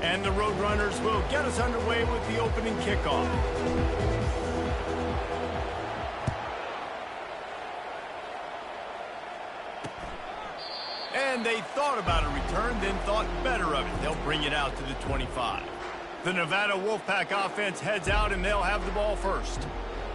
And the Roadrunners will get us underway with the opening kickoff. And they thought about a return, then thought better of it. They'll bring it out to the 25. The Nevada Wolfpack offense heads out, and they'll have the ball first.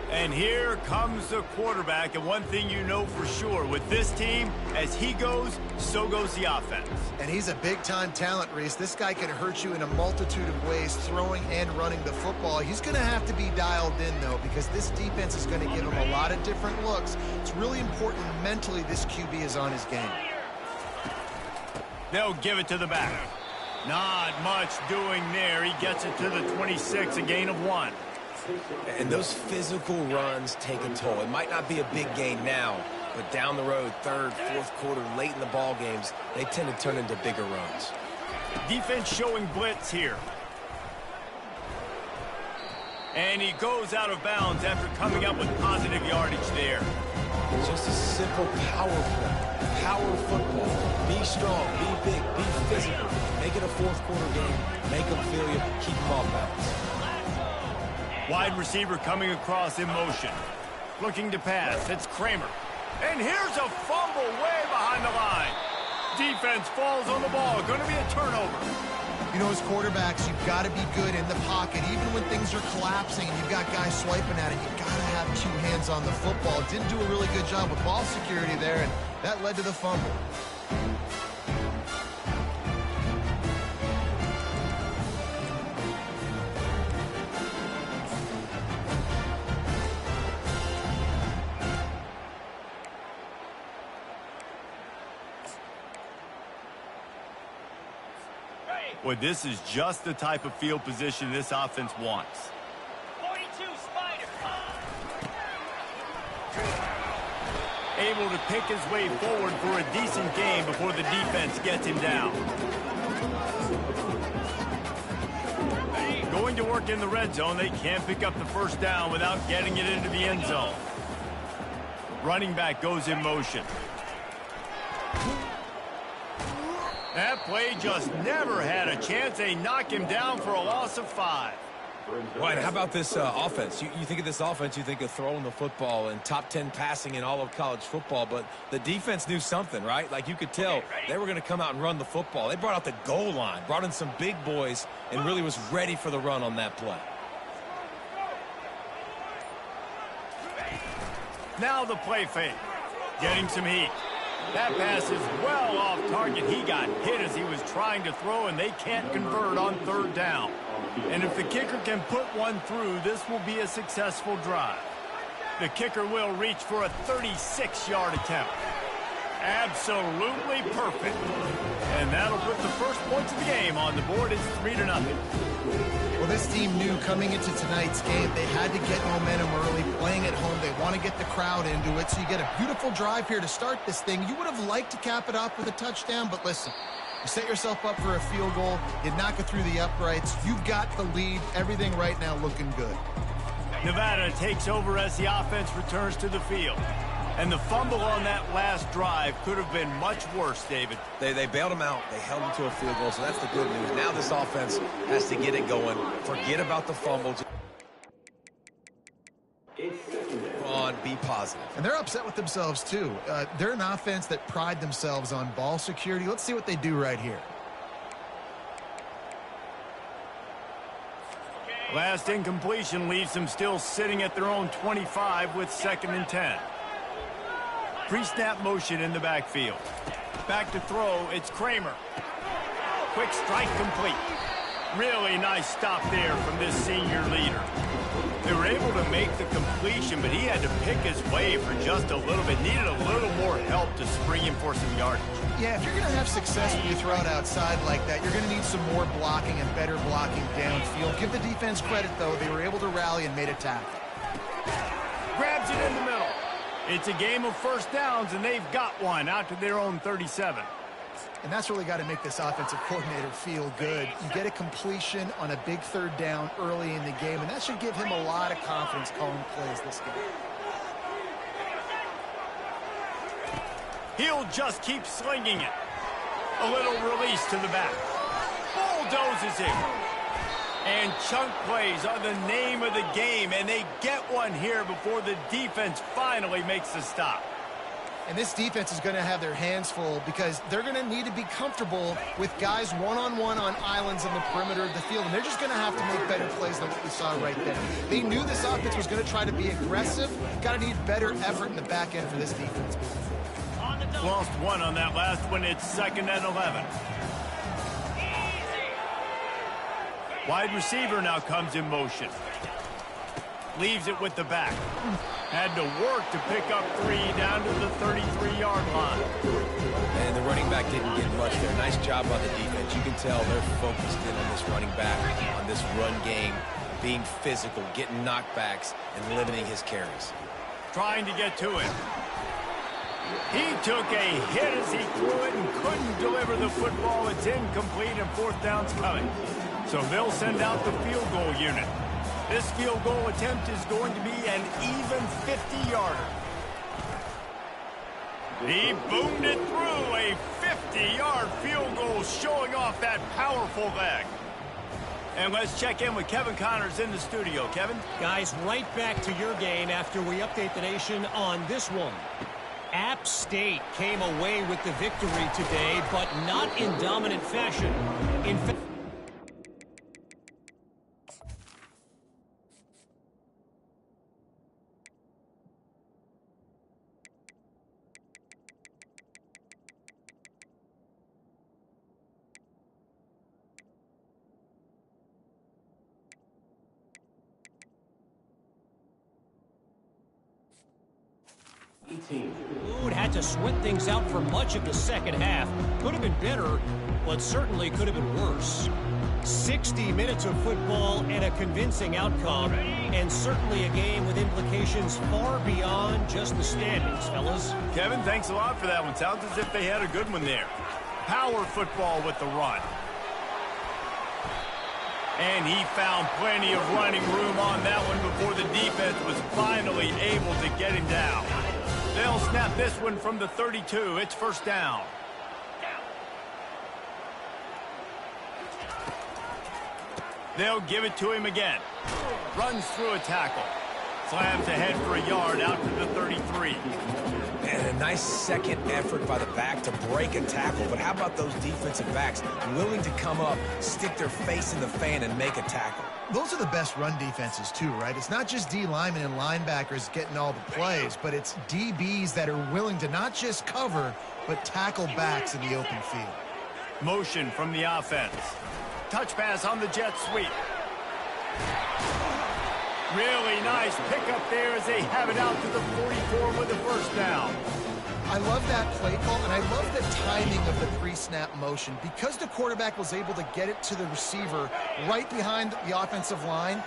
And here comes the quarterback, and one thing you know for sure, with this team, as he goes, so goes the offense. And he's a big-time talent, Reese. This guy can hurt you in a multitude of ways, throwing and running the football. He's going to have to be dialed in, though, because this defense is going to give him a lot of different looks. It's really important mentally this QB is on his game. They'll give it to the back. Not much doing there. He gets it to the 26, a gain of 1. And those physical runs take a toll. It might not be a big gain now, but down the road, third, fourth quarter, late in the ball games, they tend to turn into bigger runs. Defense showing blitz here. And he goes out of bounds after coming up with positive yardage there. Just a simple power play. Power football. Be strong, be big, be physical. Make it a fourth quarter game. Make them feel you. Keep them off balance. Wide receiver coming across in motion. Looking to pass. It's Kramer. And here's a fumble way behind the line. Defense falls on the ball. Going to be a turnover. You know, as quarterbacks, you've got to be good in the pocket. Even when things are collapsing and you've got guys swiping at it, you've got to have two hands on the football. Didn't do a really good job with ball security there, and that led to the fumble. Boy, this is just the type of field position this offense wants. 42 Spider. Able to pick his way forward for a decent game before the defense gets him down. Going to work in the red zone. They can't pick up the first down without getting it into the end zone. Running back goes in motion. That play just never had a chance. They knock him down for a loss of 5. Right, how about this offense? You think of this offense, you think of throwing the football and top 10 passing in all of college football, but the defense knew something, right? Like you could tell they were going to come out and run the football. They brought out the goal line, brought in some big boys, and really was ready for the run on that play. Now the play fake. Getting some heat. That pass is well off target. He got hit as he was trying to throw, and they can't convert on third down. And if the kicker can put one through, this will be a successful drive. The kicker will reach for a 36-yard attempt. Absolutely perfect. And that'll put the first points of the game on the board. It's 3-0. Well, this team knew coming into tonight's game they had to get momentum early, playing at home. They want to get the crowd into it, so you get a beautiful drive here to start this thing. You would have liked to cap it off with a touchdown, but listen, you set yourself up for a field goal, you knock it through the uprights, you've got the lead, everything right now looking good. Nevada takes over as the offense returns to the field. And the fumble on that last drive could have been much worse, David. They bailed him out. They held him to a field goal, so that's the good news. Now this offense has to get it going. Forget about the fumble. Go on, be positive. And they're upset with themselves, too. They're an offense that pride themselves on ball security. Let's see what they do right here. Last incompletion leaves them still sitting at their own 25 with 2nd and 10. Pre-snap motion in the backfield. Back to throw, it's Kramer. Quick strike complete. Really nice stop there from this senior leader. They were able to make the completion, but he had to pick his way for just a little bit. Needed a little more help to spring him for some yardage. Yeah, if you're going to have success when you throw it outside like that, you're going to need some more blocking and better blocking downfield. Give the defense credit, though. They were able to rally and made a tackle. Grabs it in the middle. It's a game of first downs, and they've got one out to their own 37. And that's really got to make this offensive coordinator feel good. You get a completion on a big third down early in the game, and that should give him a lot of confidence calling plays this game. He'll just keep slinging it. A little release to the back. Full bulldozes him. And chunk plays are the name of the game, and they get one here before the defense finally makes the stop. And this defense is going to have their hands full because they're going to need to be comfortable with guys one-on-one on islands in the perimeter of the field. And they're just going to have to make better plays than what we saw right there. They knew this offense was going to try to be aggressive. Got to need better effort in the back end for this defense. Lost one on that last one. It's 2nd and 11. Wide receiver now comes in motion. Leaves it with the back. Had to work to pick up 3 down to the 33-yard line. And the running back didn't get much there. Nice job on the defense. You can tell they're focused in on this running back, on this run game, being physical, getting knockbacks, and limiting his carries. Trying to get to it. He took a hit as he threw it and couldn't deliver the football. It's incomplete and 4th down's coming. So they'll send out the field goal unit. This field goal attempt is going to be an even 50-yarder. He boomed it through, a 50-yard field goal showing off that powerful leg. And let's check in with Kevin Connors in the studio. Kevin? Guys, right back to your game after we update the nation on this one. App State came away with the victory today, but not in dominant fashion. In fact, Wood had to sweat things out for much of the second half. Could have been better, but certainly could have been worse. 60 minutes of football and a convincing outcome, and certainly a game with implications far beyond just the standings, fellas. Kevin, thanks a lot for that one. Sounds as if they had a good one there. Power football with the run. And he found plenty of running room on that one before the defense was finally able to get him down. They'll snap this one from the 32. It's 1st down. They'll give it to him again. Runs through a tackle. Slams ahead for a yard out to the 33. And a nice second effort by the back to break a tackle. But how about those defensive backs willing to come up, stick their face in the fan, and make a tackle? Those are the best run defenses, too, right? It's not just D linemen and linebackers getting all the plays, but it's DBs that are willing to not just cover, but tackle backs in the open field. Motion from the offense. Touch pass on the jet sweep. Really nice pickup there as they have it out to the 44 with the 1st down. I love that play call, and I love the timing of the pre-snap motion. Because the quarterback was able to get it to the receiver right behind the offensive line,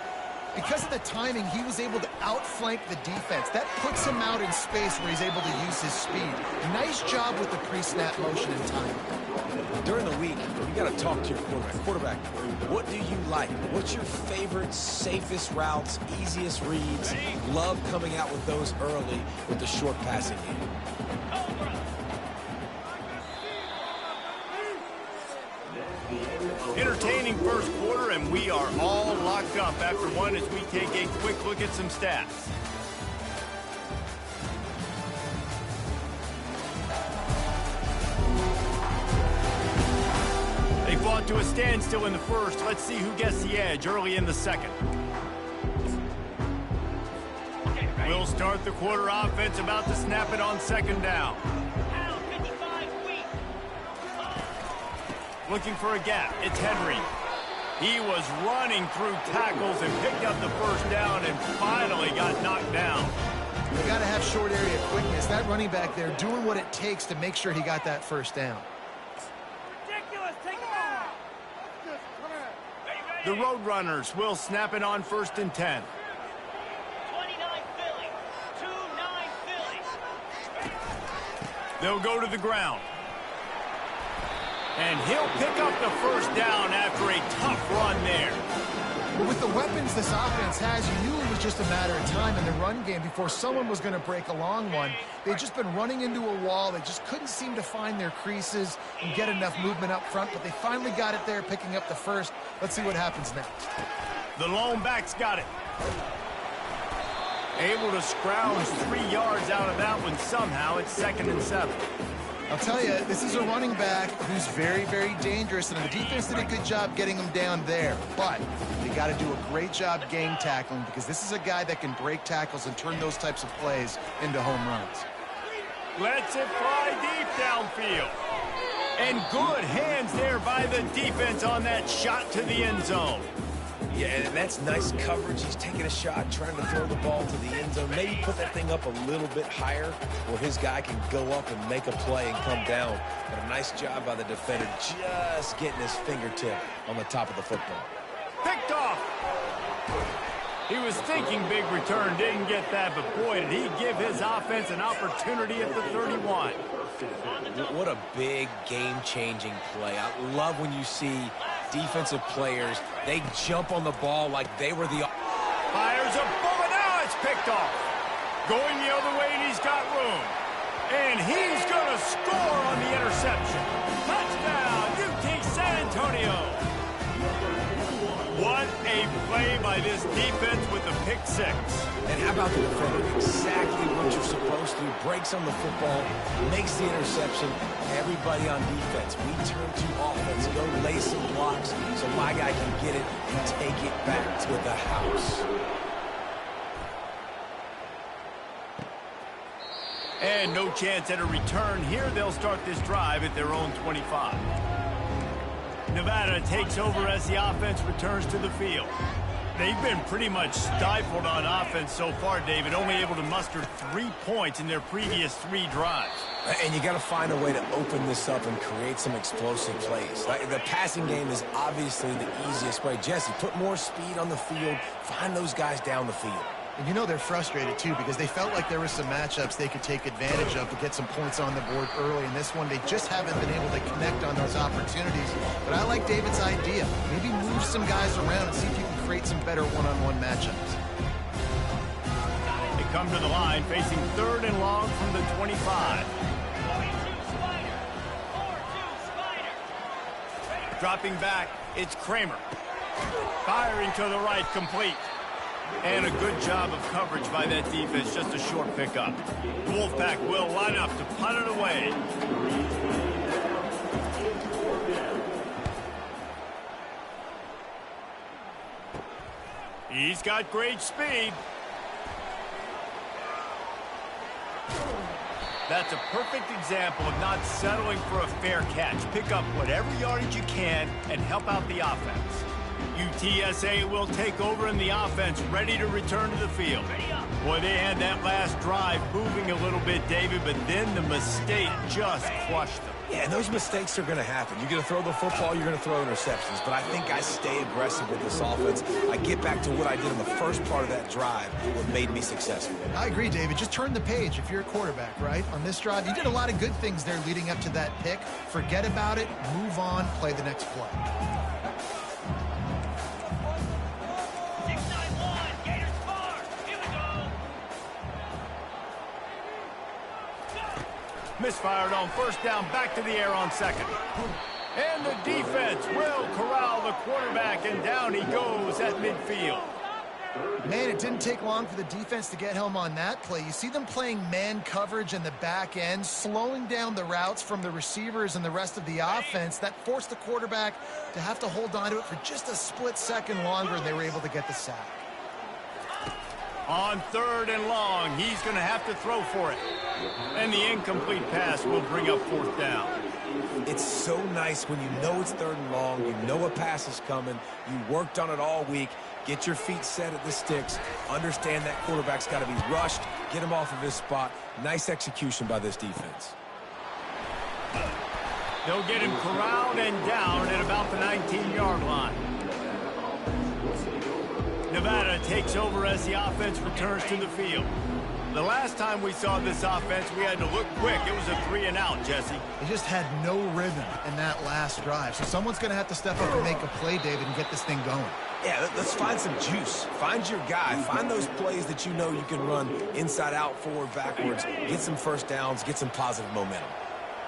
because of the timing, he was able to outflank the defense. That puts him out in space where he's able to use his speed. Nice job with the pre-snap motion and timing. During the week, you got to talk to your quarterback. What do you like? What's your favorite, safest routes, easiest reads? Love coming out with those early with the short passing game. Entertaining first quarter, and we are all locked up after one as we take a quick look at some stats. They fought to a standstill in the first. Let's see who gets the edge early in the second. We'll start the quarter offense about to snap it on 2nd down. Looking for a gap. It's Henry. He was running through tackles and picked up the 1st down and finally got knocked down. You got to have short area quickness. That running back there doing what it takes to make sure he got that 1st down. The Roadrunners will snap it on 1st and 10. 29 Philly. 2-9 Philly. They'll go to the ground. And he'll pick up the 1st down after a tough run there. But with the weapons this offense has, you knew it was just a matter of time in the run game before someone was going to break a long one. They'd just been running into a wall. They just couldn't seem to find their creases and get enough movement up front, but they finally got it there, picking up the first. Let's see what happens next. The lone back's got it. Able to scrounge 3 yards out of that one somehow. It's 2nd and 7. I'll tell you, this is a running back who's very, very dangerous, and the defense did a good job getting him down there. But they got to do a great job game tackling because this is a guy that can break tackles and turn those types of plays into home runs. Lets it fly deep downfield. And good hands there by the defense on that shot to the end zone. Yeah, and that's nice coverage. He's taking a shot, trying to throw the ball to the end zone. Maybe put that thing up a little bit higher where his guy can go up and make a play and come down. But a nice job by the defender just getting his fingertip on the top of the football. Picked off. He was thinking big return, didn't get that, but boy, did he give his offense an opportunity at the 31. What a big game-changing play. I love when you see defensive players, they jump on the ball like they were the... Fires a bullet, now it's picked off. Going the other way, and he's got room. And he's going to score on the interception. Touchdown, UT San Antonio. What a play by this defense with the pick six. And how about the defender? Exactly what you're supposed to. Breaks on the football, makes the interception. Everybody on defense, we turn to offense. Go lay some blocks so my guy can get it and take it back to the house. And no chance at a return here. They'll start this drive at their own 25. Nevada takes over as the offense returns to the field. They've been pretty much stifled on offense so far, David, only able to muster 3 points in their previous 3 drives. And you got to find a way to open this up and create some explosive plays. The passing game is obviously the easiest way. Jesse, put more speed on the field, find those guys down the field. And you know they're frustrated, too, because they felt like there were some matchups they could take advantage of to get some points on the board early. In this one, they just haven't been able to connect on those opportunities. But I like David's idea. Maybe move some guys around and see if you can create some better one-on-one matchups. They come to the line, facing 3rd and long from the 25. Dropping back, it's Kramer. Firing to the right, complete. And a good job of coverage by that defense, just a short pickup. The Wolfpack will line up to punt it away. He's got great speed. That's a perfect example of not settling for a fair catch. Pick up whatever yardage you can and help out the offense. UTSA will take over in the offense, ready to return to the field. Boy, they had that last drive moving a little bit, David, but then the mistake just crushed them. Yeah, and those mistakes are going to happen. You're going to throw the football, you're going to throw interceptions. But I think I stay aggressive with this offense. I get back to what I did in the first part of that drive, what made me successful. I agree, David. Just turn the page if you're a quarterback, right? On this drive, you did a lot of good things there leading up to that pick. Forget about it, move on, play the next play. 6-9-1, Gators Farm. Here we go. Misfired on first down, back to the air on second. And the defense will corral the quarterback, and down he goes at midfield. Man, it didn't take long for the defense to get home on that play. You see them playing man coverage in the back end, slowing down the routes from the receivers and the rest of the offense. That forced the quarterback to have to hold on to it for just a split second longer, and they were able to get the sack. On 3rd and long, he's going to have to throw for it. And the incomplete pass will bring up 4th down. It's so nice when you know it's 3rd and long, you know a pass is coming, you worked on it all week, get your feet set at the sticks, understand that quarterback's got to be rushed, get him off of his spot. Nice execution by this defense. They'll get him corralled and down at about the 19-yard line. Nevada takes over as the offense returns to the field. The last time we saw this offense, we had to look quick. It was a 3-and-out, Jesse. They just had no rhythm in that last drive. So someone's going to have to step up and make a play, David, and get this thing going. Yeah, let's find some juice. Find your guy. Find those plays that you know you can run inside out, forward, backwards. Get some first downs. Get some positive momentum.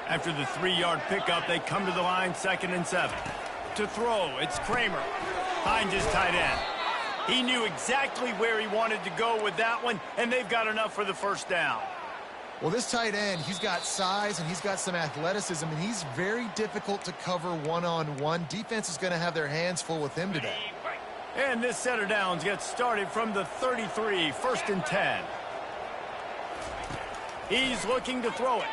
After the 3-yard pickup, they come to the line, 2nd and 7. To throw, it's Kramer. Finds his tight end. He knew exactly where he wanted to go with that one, and they've got enough for the first down. Well, this tight end, he's got size and he's got some athleticism, and he's very difficult to cover one-on-one. Defense is going to have their hands full with him today. And this set of downs gets started from the 33, 1st and 10. He's looking to throw it.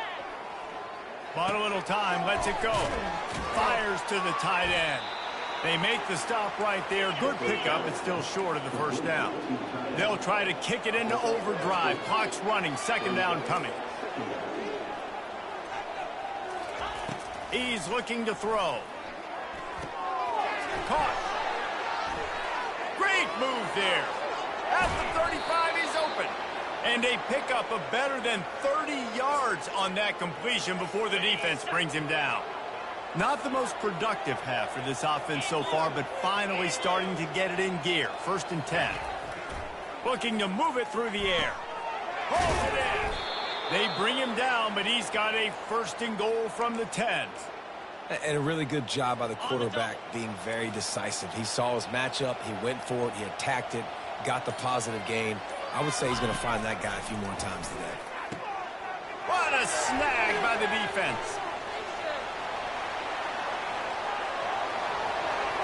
But a little time, lets it go. Fires to the tight end. They make the stop right there. Good pickup. It's still short of the first down. They'll try to kick it into overdrive. Clock's running. 2nd down coming. He's looking to throw. Caught. Great move there. At the 35, he's open. And they pick up a better than 30 yards on that completion before the defense brings him down. Not the most productive half for this offense so far, but finally starting to get it in gear. 1st and 10. Looking to move it through the air. Holds it in. They bring him down, but he's got a 1st and goal from the 10. And a really good job by the quarterback being very decisive. He saw his matchup. He went for it. He attacked it. Got the positive gain. I would say he's going to find that guy a few more times today. What a snag by the defense.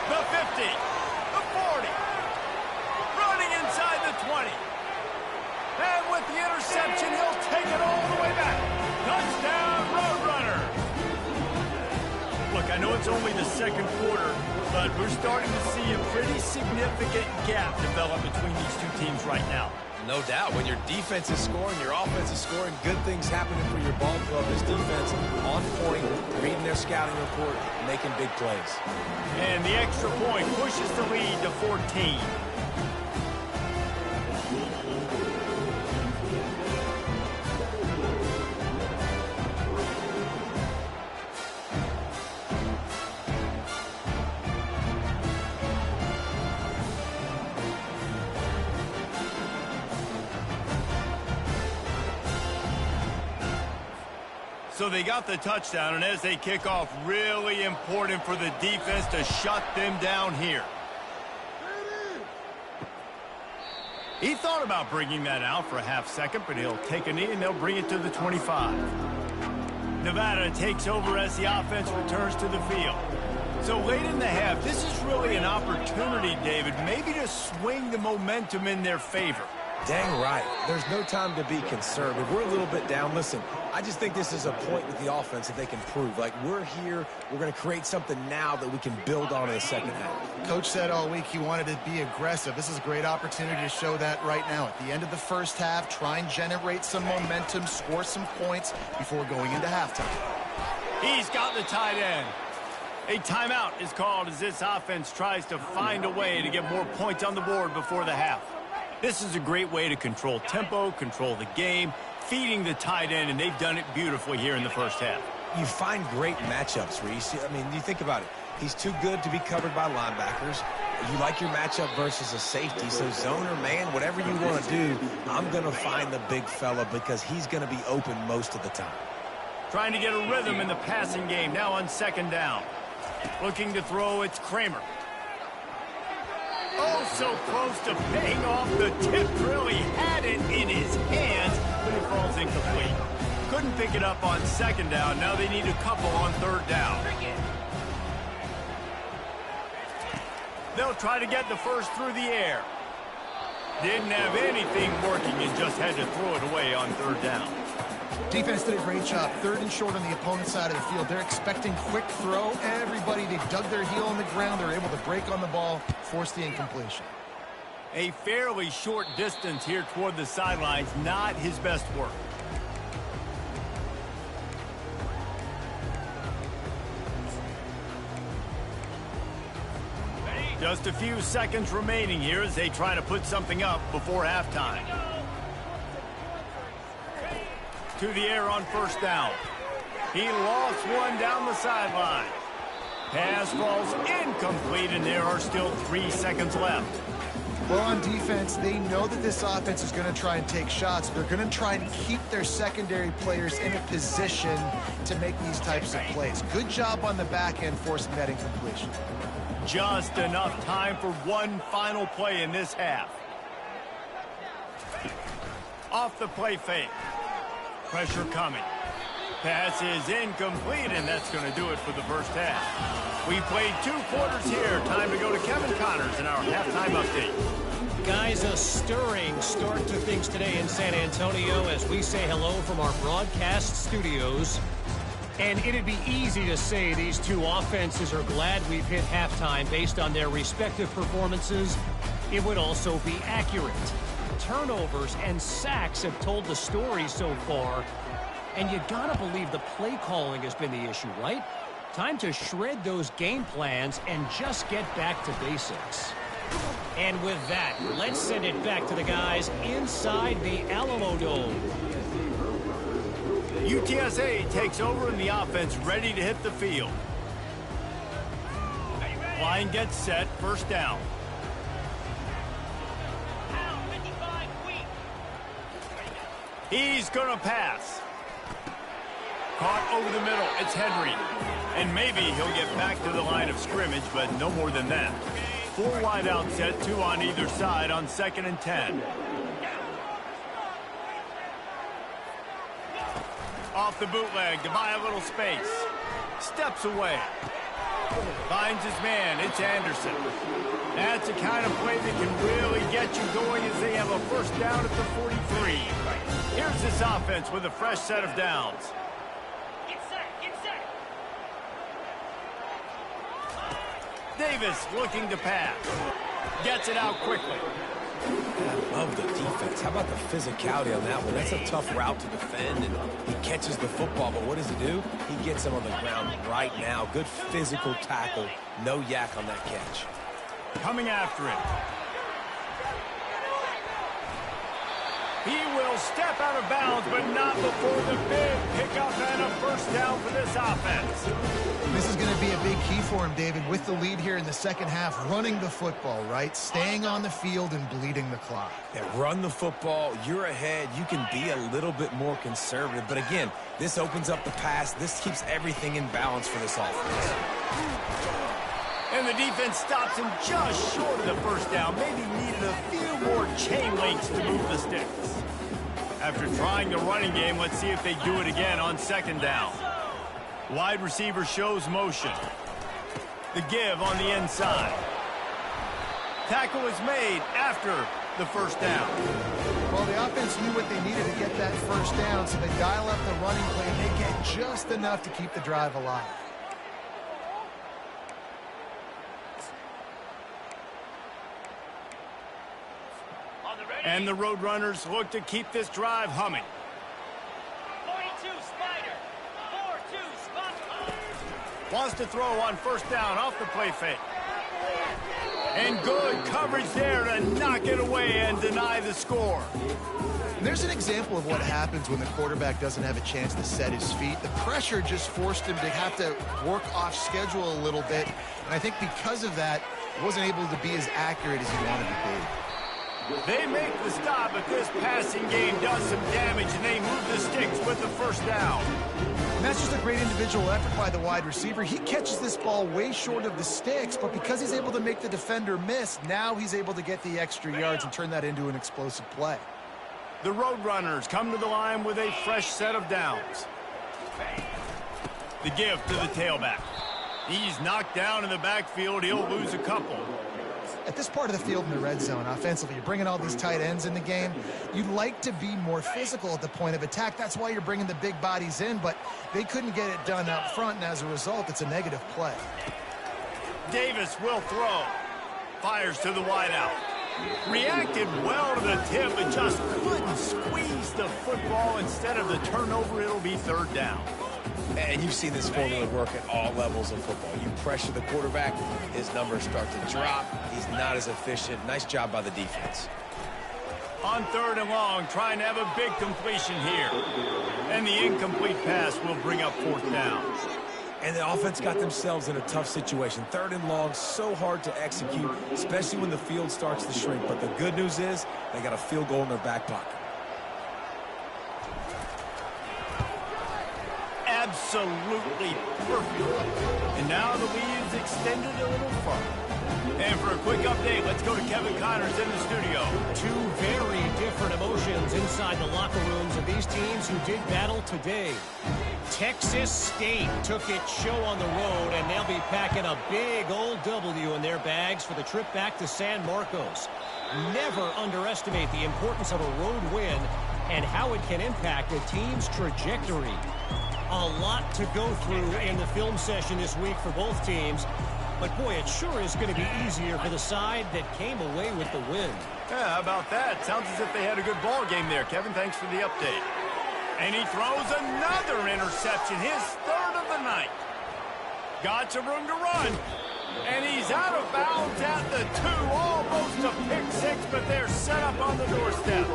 The 50, the 40, running inside the 20. And with the interception, he'll take it all the way back. Touchdown, Roadrunner. Look, I know it's only the 2nd quarter, but we're starting to see a pretty significant gap develop between these two teams right now. No doubt. When your defense is scoring, your offense is scoring, good things happening for your ball club. This defense on point, reading their scouting report, making big plays. And the extra point pushes the lead to 14. So they got the touchdown, and as they kick off, really important for the defense to shut them down here. He thought about bringing that out for a half second, but he'll take a knee and they'll bring it to the 25. Nevada takes over as the offense returns to the field. So late in the half, this is really an opportunity, David, maybe to swing the momentum in their favor. Dang right. There's no time to be conservative. We're a little bit down. Listen, I just think this is a point with the offense that they can prove. Like, we're here. We're going to create something now that we can build on in the second half. Coach said all week he wanted to be aggressive. This is a great opportunity to show that right now. At the end of the first half, try and generate some momentum, score some points before going into halftime. He's got the tight end. A timeout is called as this offense tries to find a way to get more points on the board before the half. This is a great way to control tempo, control the game, feeding the tight end, and they've done it beautifully here in the first half. You find great matchups, Reese. I mean, you think about it. He's too good to be covered by linebackers. You like your matchup versus a safety, so zone or man, whatever you want to do, I'm going to find the big fella because he's going to be open most of the time. Trying to get a rhythm in the passing game, now on 2nd down. Looking to throw, it's Kramer. Oh, so close to paying off the tip. Really had it in his hands, but it falls incomplete. Couldn't pick it up on 2nd down. Now they need a couple on 3rd down. They'll try to get the first through the air. Didn't have anything working and just had to throw it away on 3rd down. Defense did a great job. 3rd and short on the opponent's side of the field. They're expecting quick throw. Everybody, they dug their heel on the ground. They're able to break on the ball, force the incompletion. A fairly short distance here toward the sidelines, not his best work. Just a few seconds remaining here as they try to put something up before halftime. to the air on first down. He lost one down the sideline. Pass falls incomplete, and there are still 3 seconds left. Well, on defense, they know that this offense is going to try and take shots. They're going to try and keep their secondary players in a position to make these types of plays. Good job on the back end forcing that incompletion. Just enough time for one final play in this half. Off the play fake. Pressure coming. Pass is incomplete, and that's going to do it for the first half. We played 2 quarters here. Time to go to Kevin Connors in our halftime update. Guys, a stirring start to things today in San Antonio as we say hello from our broadcast studios. And it'd be easy to say these two offenses are glad we've hit halftime based on their respective performances. It would also be accurate. Turnovers and sacks have told the story so far. And you gotta believe the play calling has been the issue, right? Time to shred those game plans and just get back to basics. And with that, let's send it back to the guys inside the Alamo Dome. UTSA takes over in the offense, ready to hit the field. Line gets set, first down. He's gonna pass. Caught over the middle, it's Henry. And maybe he'll get back to the line of scrimmage, but no more than that. 4 wide out set, 2 on either side on 2nd and 10. Off the bootleg to buy a little space. Steps away. Finds his man, it's Anderson. That's the kind of play that can really get you going as they have a first down at the 43. Here's this offense with a fresh set of downs. Davis looking to pass. Gets it out quickly. I love the defense. How about the physicality on that one? That's a tough route to defend, and he catches the football, but what does he do? He gets him on the ground right now. Good physical tackle. No yak on that catch. Coming after him. He will step out of bounds, but not before the big pickup and a first down for this offense. This is going to be a big key for him, David, with the lead here in the second half, running the football, right? Staying on the field and bleeding the clock. Yeah, run the football. You're ahead. You can be a little bit more conservative. But again, this opens up the pass. This keeps everything in balance for this offense. And the defense stops him just short of the first down. Maybe needed a few more chain links to move the sticks. After trying the running game, let's see if they do it again on 2nd down. Wide receiver shows motion. The give on the inside. Tackle is made after the first down. Well, the offense knew what they needed to get that first down, so they dial up the running play, and they get just enough to keep the drive alive. And the Roadrunners look to keep this drive humming. 42 Spider. 4-2 spot. Wants to throw on first down off the play fake. And good coverage there to knock it away and deny the score. And there's an example of what happens when the quarterback doesn't have a chance to set his feet. The pressure just forced him to have to work off schedule a little bit. And I think because of that, he wasn't able to be as accurate as he wanted to be. They make the stop, but this passing game does some damage, and they move the sticks with the first down. And that's just a great individual effort by the wide receiver. He catches this ball way short of the sticks, but because he's able to make the defender miss, now he's able to get the extra yards and turn that into an explosive play. The Roadrunners come to the line with a fresh set of downs. The give to the tailback. He's knocked down in the backfield. He'll lose a couple. At this part of the field in the red zone, offensively, you're bringing all these tight ends in the game. You'd like to be more physical at the point of attack. That's why you're bringing the big bodies in, but they couldn't get it done up front, and as a result, it's a negative play. Davis will throw. Fires to the wideout. Reacted well to the tip, but just couldn't squeeze the football. Instead of the turnover, it'll be 3rd down. And you've seen this formula work at all levels of football. You pressure the quarterback, his numbers start to drop. He's not as efficient. Nice job by the defense. On 3rd and long, trying to have a big completion here. And the incomplete pass will bring up 4th down. And the offense got themselves in a tough situation. 3rd and long, so hard to execute, especially when the field starts to shrink. But the good news is they got a field goal in their back pocket. Absolutely perfect. And now the lead is extended a little further. And for a quick update, let's go to Kevin Connors in the studio. Two very different emotions inside the locker rooms of these teams who did battle today. Texas State took its show on the road, and they'll be packing a big old W in their bags for the trip back to San Marcos. Never underestimate the importance of a road win and how it can impact a team's trajectory. A lot to go through in the film session this week for both teams. But, boy, it sure is going to be easier for the side that came away with the win. Yeah, how about that? Sounds as if they had a good ball game there, Kevin. Thanks for the update. And he throws another interception, his 3rd of the night. Got some room to run. And he's out of bounds at the 2. Almost a pick 6, but they're set up on the doorstep.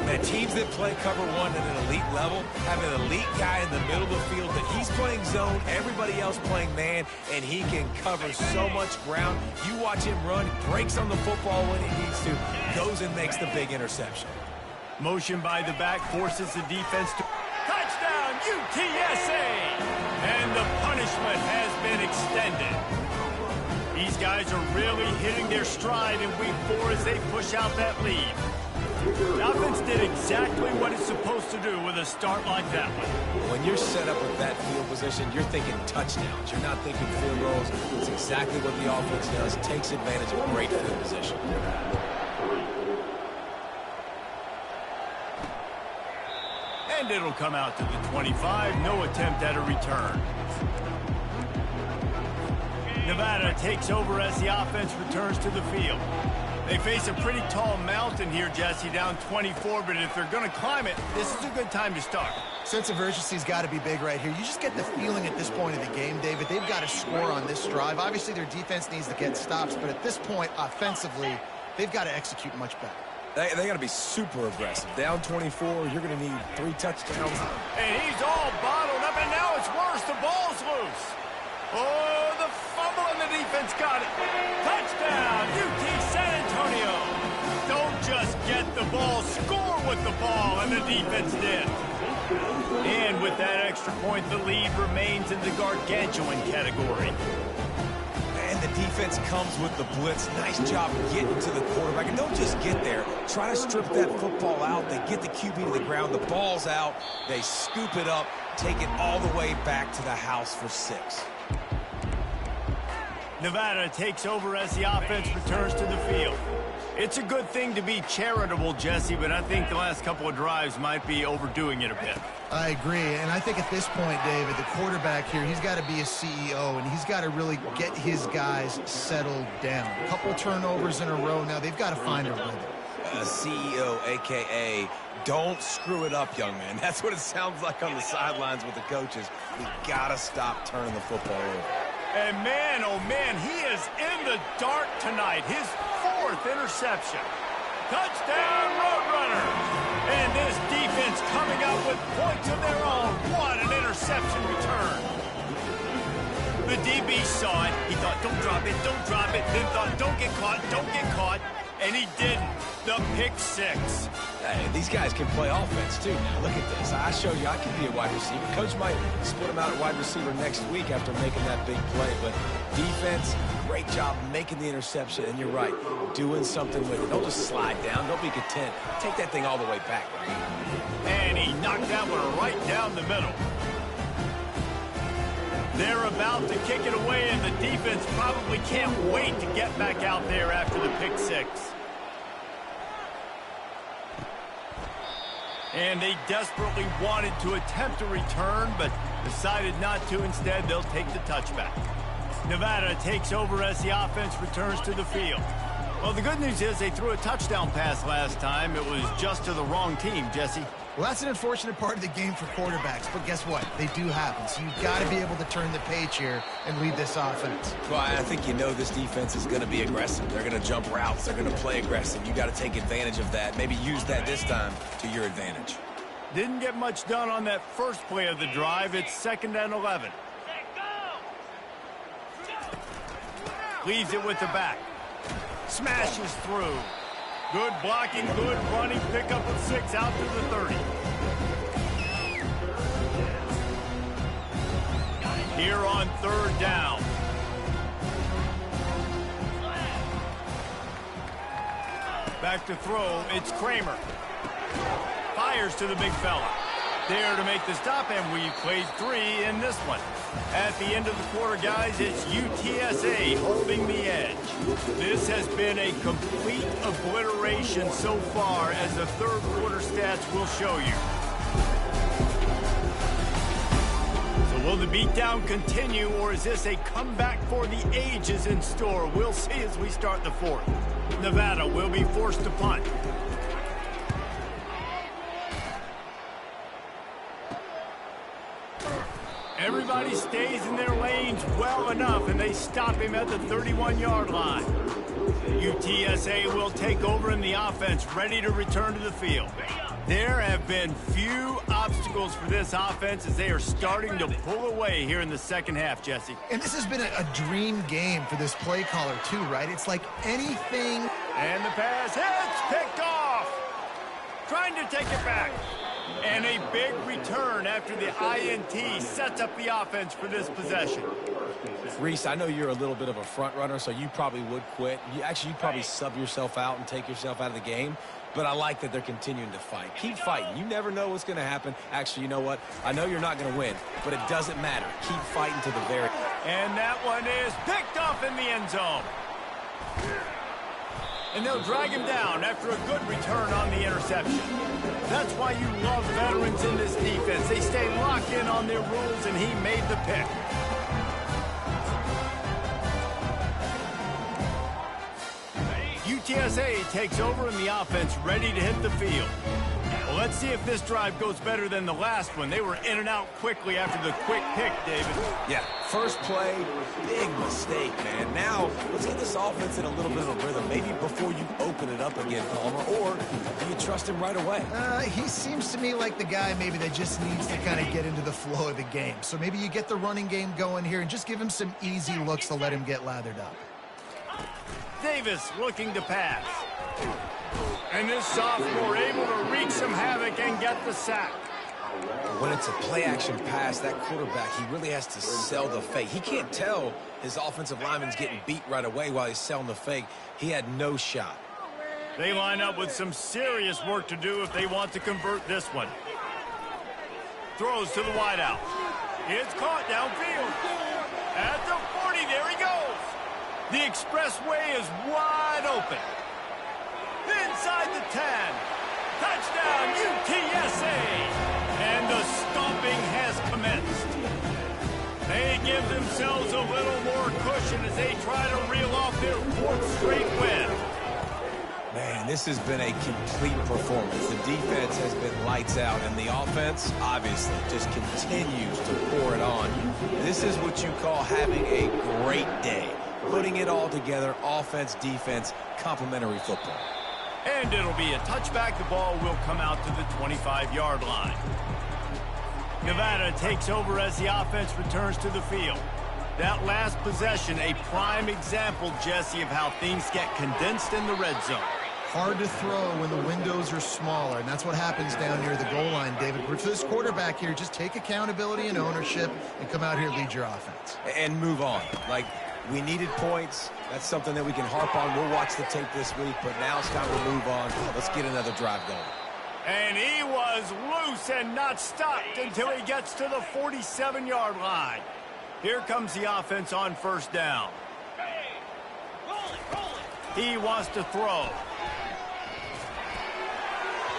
Man, teams that play cover 1 at an elite level have an elite guy in the middle of the field that he's playing zone, everybody else playing man, and he can cover so much ground. You watch him run, breaks on the football when he needs to, goes and makes the big interception. Motion by the back forces the defense to... Touchdown, UTSA! And the punishment has been extended. These guys are really hitting their stride in week 4 as they push out that lead. The offense did exactly what it's supposed to do with a start like that one. When you're set up with that field position, you're thinking touchdowns. You're not thinking field goals. It's exactly what the offense does. Takes advantage of great field position. And it'll come out to the 25. No attempt at a return. Nevada takes over as the offense returns to the field. They face a pretty tall mountain here, Jesse, down 24, but if they're going to climb it, this is a good time to start. Sense of urgency's got to be big right here. You just get the feeling at this point of the game, David, they've got to score on this drive. Obviously, their defense needs to get stops, but at this point, offensively, they've got to execute much better. They got to be super aggressive. Down 24, you're going to need 3 touchdowns. And he's all bottled up, and now it's worse. The ball's loose. Oh, the fumble, and the defense got it. Touchdown, UT San Antonio. Don't just get the ball, score with the ball, and the defense did. And with that extra point, the lead remains in the gargantuan category. And the defense comes with the blitz. Nice job getting to the quarterback. And don't just get there. Try to strip that football out. They get the QB to the ground. The ball's out. They scoop it up, take it all the way back to the house for 6. Nevada takes over as the offense returns to the field. It's a good thing to be charitable, Jesse, but I think the last couple of drives might be overdoing it a bit. I agree, and I think at this point, David, the quarterback here, he's got to be a CEO, and he's got to really get his guys settled down. A couple turnovers in a row now. They've got to find a rhythm. A CEO, a.k.a. don't screw it up, young man. That's what it sounds like on the sidelines with the coaches. We got to stop turning the football over. And man, oh man, he is in the dark tonight. His 4th interception. Touchdown, Roadrunner. And this defense coming up with points of their own. What an interception return. The DB saw it. He thought, don't drop it, don't drop it. Then thought, don't get caught, don't get caught. And he didn't. The pick 6. Hey, these guys can play offense, too. Now, look at this. I showed you I can be a wide receiver. Coach might split him out at wide receiver next week after making that big play. But defense, great job making the interception. And you're right, doing something with it. Don't just slide down. Don't be content. Take that thing all the way back. And he knocked that one right down the middle. They're about to kick it away, and the defense probably can't wait to get back out there after the pick 6. And they desperately wanted to attempt a return, but decided not to. Instead, they'll take the touchback. Nevada takes over as the offense returns to the field. Well, the good news is they threw a touchdown pass last time. It was just to the wrong team, Jesse. Well, that's an unfortunate part of the game for quarterbacks, but guess what? They do happen, so you've got to be able to turn the page here and lead this offense. Well, I think you know this defense is going to be aggressive. They're going to jump routes. They're going to play aggressive. You got to take advantage of that. Maybe use that this time to your advantage. Didn't get much done on that first play of the drive. It's 2nd and 11. Leaves it with the back. Smashes through. Good blocking, good running, pickup of 6 out to the 30. Here on 3rd down. Back to throw, it's Kramer. Fires to the big fella. There to make the stop, and we played 3 in this one. At the end of the quarter, guys, it's UTSA holding the edge. This has been a complete obliteration so far, as the 3rd quarter stats will show you. So will the beatdown continue, or is this a comeback for the ages in store? We'll see as we start the 4th. Nevada will be forced to punt. Everybody stays in their lanes well enough, and they stop him at the 31-yard line. UTSA will take over in the offense, ready to return to the field. There have been few obstacles for this offense as they are starting to pull away here in the 2nd half, Jesse. And this has been a dream game for this play caller, too, right? It's like anything. And the pass hits, picked off. Trying to take it back. And a big return after the INT sets up the offense for this possession. Reese, I know you're a little bit of a front runner, so you probably would quit. You'd probably sub yourself out and take yourself out of the game. But I like that they're continuing to fight. Keep fighting. You never know what's going to happen. Actually, you know what? I know you're not going to win, but it doesn't matter. Keep fighting to the very... And that one is picked off in the end zone. And they'll drag him down after a good return on the interception. That's why you love veterans in this defense. They stay locked in on their rules, and he made the pick. UTSA takes over in the offense, ready to hit the field. Well, let's see if this drive goes better than the last one. They were in and out quickly after the quick pick, David. Yeah, first play, big mistake, man. Now, let's get this offense in a little bit of a rhythm. Maybe before you open it up again, Palmer, or do you trust him right away? He seems to me like the guy maybe that just needs to kind of get into the flow of the game. So maybe you get the running game going here and just give him some easy looks to let him get lathered up. Davis looking to pass. And this sophomore able to wreak some havoc and get the sack. When it's a play-action pass, that quarterback, he really has to sell the fake. He can't tell his offensive lineman's getting beat right away while he's selling the fake. He had no shot. They line up with some serious work to do if they want to convert this one. Throws to the wideout. It's caught downfield. At the 40, there he goes. The expressway is wide open. Inside the 10. Touchdown, UTSA. And the stomping has commenced. They give themselves a little more cushion as they try to reel off their 4th straight win. Man, this has been a complete performance. The defense has been lights out, and the offense, obviously, just continues to pour it on. This is what you call having a great day. Putting it all together, offense, defense, complementary football. And it'll be a touchback. The ball will come out to the 25-yard line. Nevada takes over as the offense returns to the field. That last possession, a prime example, Jesse, of how things get condensed in the red zone. Hard to throw when the windows are smaller, and that's what happens down near the goal line, David. For this quarterback here, just take accountability and ownership and come out here and lead your offense. And move on. Like, we needed points. That's something that we can harp on. We'll watch the tape this week, but now it's time to move on. Let's get another drive going. And he was loose and not stopped until he gets to the 47-yard line. Here comes the offense on 1st down. He wants to throw.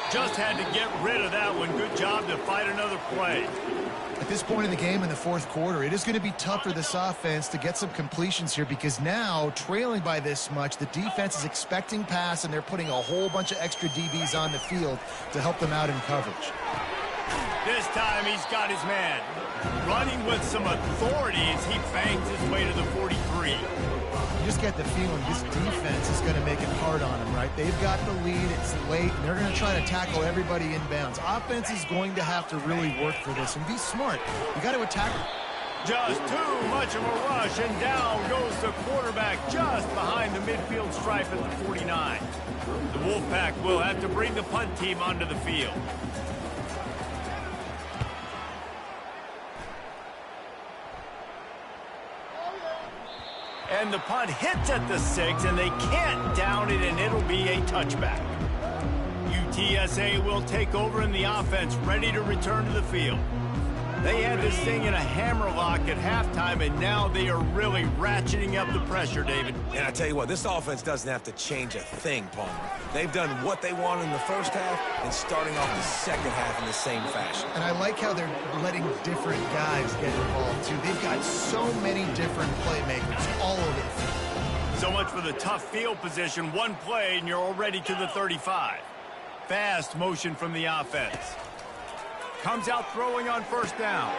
Just had to get rid of that one. Good job to fight another play. At this point in the game in the fourth quarter, it is going to be tough for this offense to get some completions here because now, trailing by this much, the defense is expecting pass, and they're putting a whole bunch of extra DBs on the field to help them out in coverage. This time he's got his man. Running with some authority as he bangs his way to the 43. You just get the feeling this defense is going to make it hard on them, right? They've got the lead, it's late, and they're going to try to tackle everybody inbounds. Offense is going to have to really work for this and be smart. You got to attack. Just too much of a rush, and down goes the quarterback just behind the midfield stripe at the 49. The Wolfpack will have to bring the punt team onto the field. And the punt hits at the 6, and they can't down it, and it'll be a touchback. UTSA will take over in the offense, ready to return to the field. They had this thing in a hammerlock at halftime, and now they are really ratcheting up the pressure, David. And I tell you what, this offense doesn't have to change a thing, Palmer. They've done what they want in the first half and starting off the second half in the same fashion. And I like how they're letting different guys get involved, too. They've got so many different playmakers all over the field. So much for the tough field position. One play, and you're already to the 35. Fast motion from the offense. Comes out throwing on first down.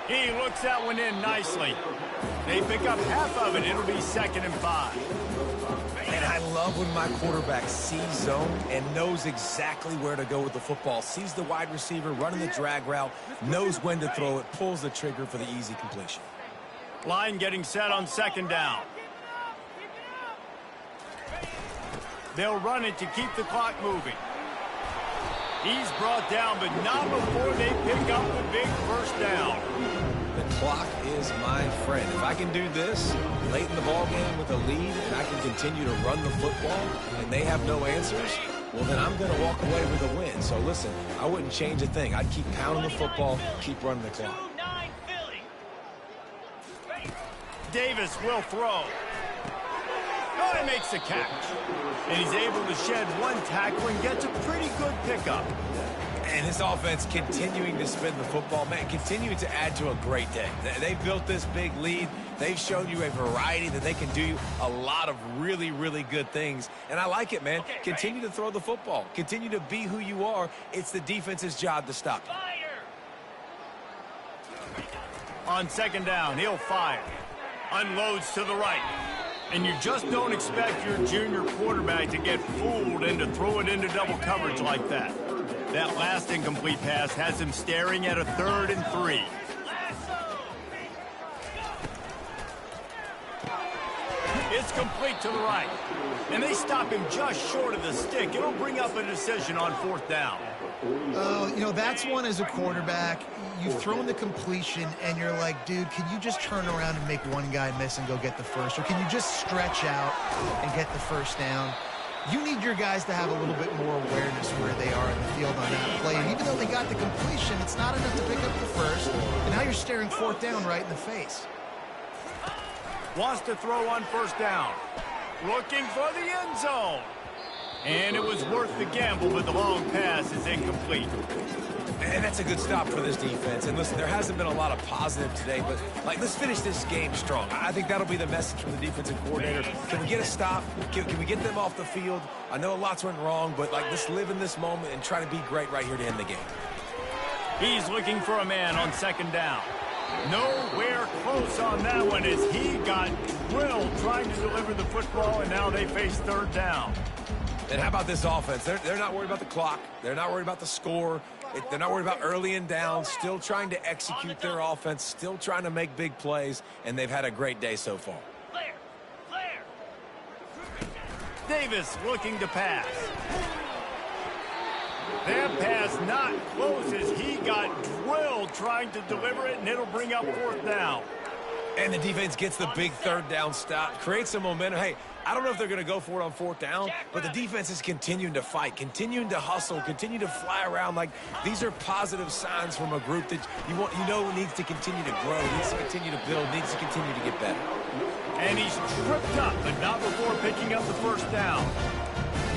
He looks that one in nicely. They pick up half of it. It'll be 2nd and 5. And I love when my quarterback sees zone and knows exactly where to go with the football. Sees the wide receiver running the drag route, knows when to throw it, pulls the trigger for the easy completion. Line getting set on 2nd down. They'll run it to keep the clock moving. He's brought down, but not before they pick up the big first down. The clock is my friend. If I can do this late in the ball game with a lead and I can continue to run the football and they have no answers, well, then I'm going to walk away with a win. So, listen, I wouldn't change a thing. I'd keep pounding the football, keep running the clock. Davis will throw. Oh, he makes the catch. And he's able to shed one tackle and gets a pretty good pickup. And this offense continuing to spin the football, man, continuing to add to a great day. They built this big lead. They've shown you a variety that they can do a lot of really, really good things. And I like it, man. Continue to throw the football. Continue to be who you are. It's the defense's job to stop you. On 2nd down, he'll fire. Unloads to the right. And you just don't expect your junior quarterback to get fooled and to throw it into double coverage like that. That last incomplete pass has him staring at a 3rd and 3. It's complete to the right. And they stop him just short of the stick. It'll bring up a decision on 4th down. You know, that's one as a quarterback. You've thrown the completion, and you're like, dude, can you just turn around and make one guy miss and go get the first? Or can you just stretch out and get the first down? You need your guys to have a little bit more awareness where they are in the field on that play. And even though they got the completion, it's not enough to pick up the first. And now you're staring 4th down right in the face. Wants to throw on 1st down. Looking for the end zone. And it was worth the gamble, but the long pass is incomplete. And that's a good stop for this defense. And listen, there hasn't been a lot of positive today, but let's finish this game strong. I think that'll be the message from the defensive coordinator. Can we get a stop? Can we get them off the field? I know lots went wrong, but let's live in this moment and try to be great right here to end the game. He's looking for a man on 2nd down. Nowhere close on that one as he got drilled trying to deliver the football, and now they face 3rd down. And how about this offense? They're not worried about the clock. They're not worried about the score. They're not worried about early and down. Still trying to execute their offense. Still trying to make big plays. And they've had a great day so far. Davis looking to pass. That pass not close as he got drilled trying to deliver it, and it'll bring up 4th down. And the defense gets the big 3rd down stop, creates some momentum. Hey, I don't know if they're going to go for it on 4th down, but the defense is continuing to fight, continuing to hustle, continue to fly around. These are positive signs from a group that you know needs to continue to grow, needs to continue to build, needs to continue to get better. And he's tripped up, but not before picking up the 1st down.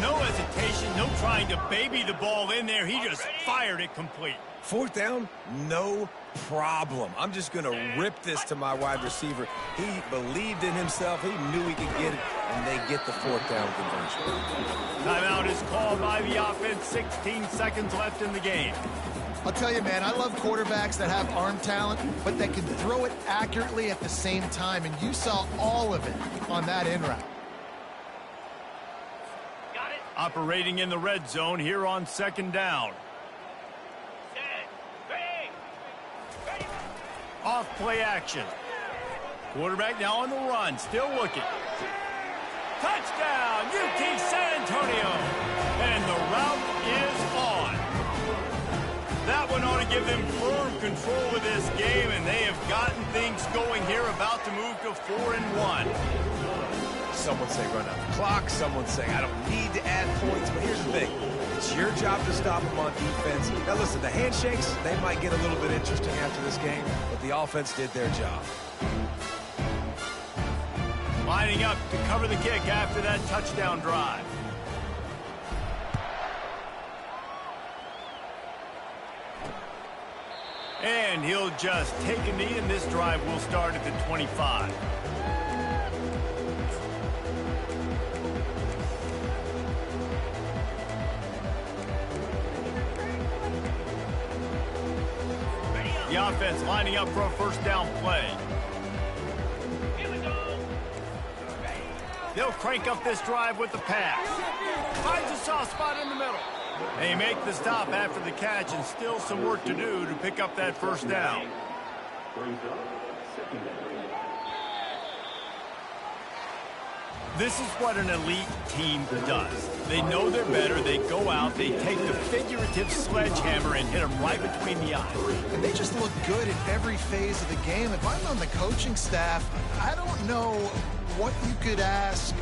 No hesitation, no trying to baby the ball in there. He just fired it complete. Fourth down, no problem. I'm just going to rip this to my wide receiver. He believed in himself. He knew he could get it, and they get the fourth down conversion. Timeout is called by the offense. 16 seconds left in the game. I'll tell you, man, I love quarterbacks that have arm talent, but that can throw it accurately at the same time, and you saw all of it on that in route. Got it. Operating in the red zone here on second down. Set. Ready. Ready. Off play action. Quarterback now on the run, still looking. Touchdown, UT San Antonio. And the route is on. That one ought to give them firm control of this game, and they have gotten things going here, about to move to 4-1. Someone say run out the clock. Someone say I don't need to add points. But here's the thing. It's your job to stop them on defense. Now, listen, the handshakes, they might get a little bit interesting after this game, but the offense did their job. Lining up to cover the kick after that touchdown drive. And he'll just take a knee, and this drive will start at the 25. The offense lining up for a first down play. Here we go. They'll crank up this drive with the pass. Finds a soft spot in the middle. They make the stop after the catch, and still some work to do to pick up that first down. This is what an elite team does. They know they're better. They go out, they take the figurative sledgehammer and hit them right between the eyes. And they just look good in every phase of the game. If I'm on the coaching staff, I don't know what you could ask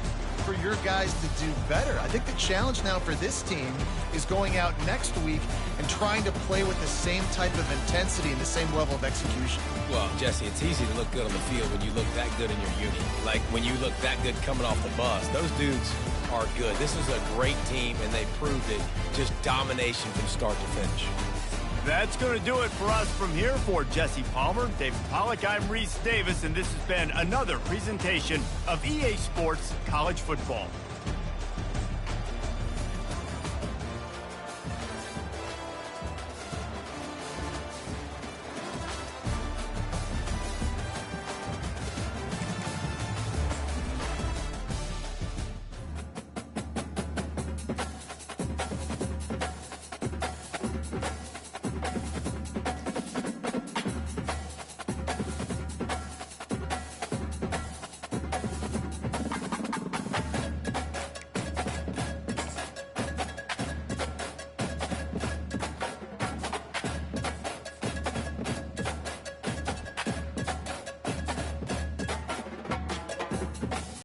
for your guys to do better. I think the challenge now for this team is going out next week and trying to play with the same type of intensity and the same level of execution. Well, Jesse, it's easy to look good on the field when you look that good in your unit. Like when you look that good coming off the bus. Those dudes are good. This is a great team, and they proved it. Just domination from start to finish. That's going to do it for us from here. For Jesse Palmer, David Pollack, I'm Reese Davis, and this has been another presentation of EA Sports College Football.